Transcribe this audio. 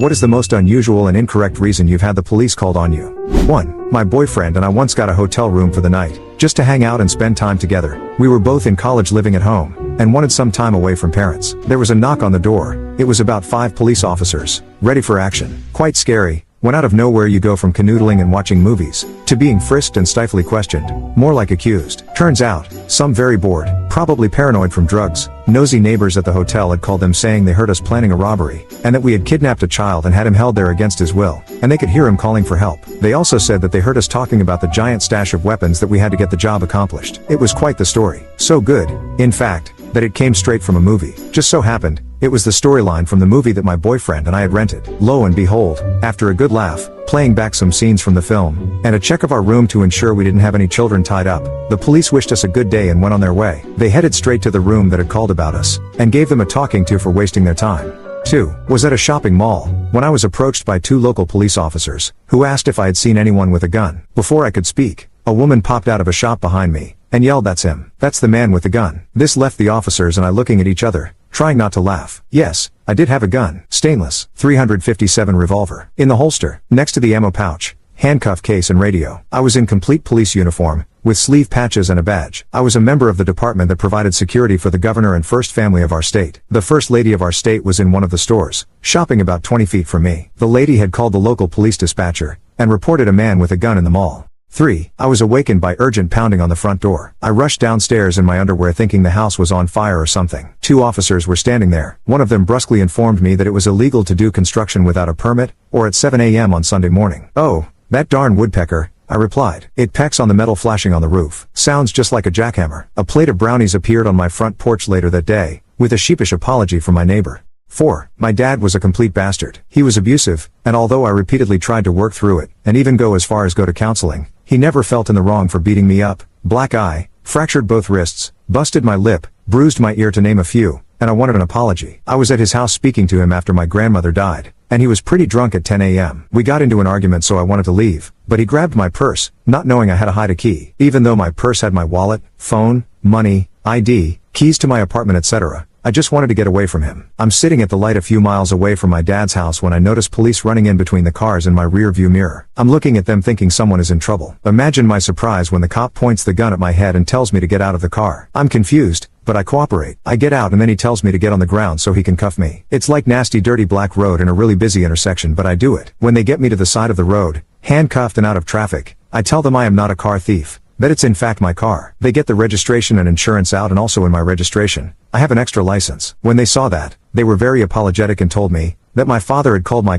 What is the most unusual and incorrect reason you've had the police called on you? 1. My boyfriend and I once got a hotel room for the night, just to hang out and spend time together. We were both in college living at home, and wanted some time away from parents. There was a knock on the door. It was about 5 police officers, ready for action. Quite scary. When out of nowhere you go from canoodling and watching movies, to being frisked and stiflingly questioned, more like accused. Turns out, some very bored, probably paranoid from drugs, nosy neighbors at the hotel had called them saying they heard us planning a robbery, and that we had kidnapped a child and had him held there against his will, and they could hear him calling for help. They also said that they heard us talking about the giant stash of weapons that we had to get the job accomplished. It was quite the story. So good, in fact, that it came straight from a movie. Just so happened, it was the storyline from the movie that my boyfriend and I had rented. Lo and behold, after a good laugh, playing back some scenes from the film, and a check of our room to ensure we didn't have any children tied up, the police wished us a good day and went on their way. They headed straight to the room that had called about us, and gave them a talking to for wasting their time. 2. Was at a shopping mall, when I was approached by 2 local police officers, who asked if I had seen anyone with a gun. Before I could speak, a woman popped out of a shop behind me, and yelled, "That's him. That's the man with the gun." This left the officers and I looking at each other, trying not to laugh. Yes, I did have a gun. Stainless, .357 revolver. In the holster, next to the ammo pouch, handcuff case and radio. I was in complete police uniform, with sleeve patches and a badge. I was a member of the department that provided security for the governor and first family of our state. The first lady of our state was in one of the stores, shopping about 20 feet from me. The lady had called the local police dispatcher, and reported a man with a gun in the mall. 3. I was awakened by urgent pounding on the front door. I rushed downstairs in my underwear thinking the house was on fire or something. 2 officers were standing there. One of them brusquely informed me that it was illegal to do construction without a permit, or at 7 a.m. on Sunday morning. "Oh, that darn woodpecker," I replied. "It pecks on the metal flashing on the roof. Sounds just like a jackhammer." A plate of brownies appeared on my front porch later that day, with a sheepish apology from my neighbor. 4. My dad was a complete bastard. He was abusive, and although I repeatedly tried to work through it, and even go as far as go to counseling, he never felt in the wrong for beating me up. Black eye, fractured both wrists, busted my lip, bruised my ear to name a few, and I wanted an apology. I was at his house speaking to him after my grandmother died, and he was pretty drunk at 10 a.m. We got into an argument so I wanted to leave, but he grabbed my purse, not knowing I had to hide a key. Even though my purse had my wallet, phone, money, ID, keys to my apartment etc., I just wanted to get away from him. I'm sitting at the light a few miles away from my dad's house when I notice police running in between the cars in my rear view mirror. I'm looking at them thinking someone is in trouble. Imagine my surprise when the cop points the gun at my head and tells me to get out of the car. I'm confused, but I cooperate. I get out and then he tells me to get on the ground so he can cuff me. It's like nasty dirty black road in a really busy intersection, but I do it. When they get me to the side of the road, handcuffed and out of traffic, I tell them I am not a car thief, that it's in fact my car. They get the registration and insurance out, and also in my registration, I have an extra license. When they saw that, they were very apologetic and told me that my father had called my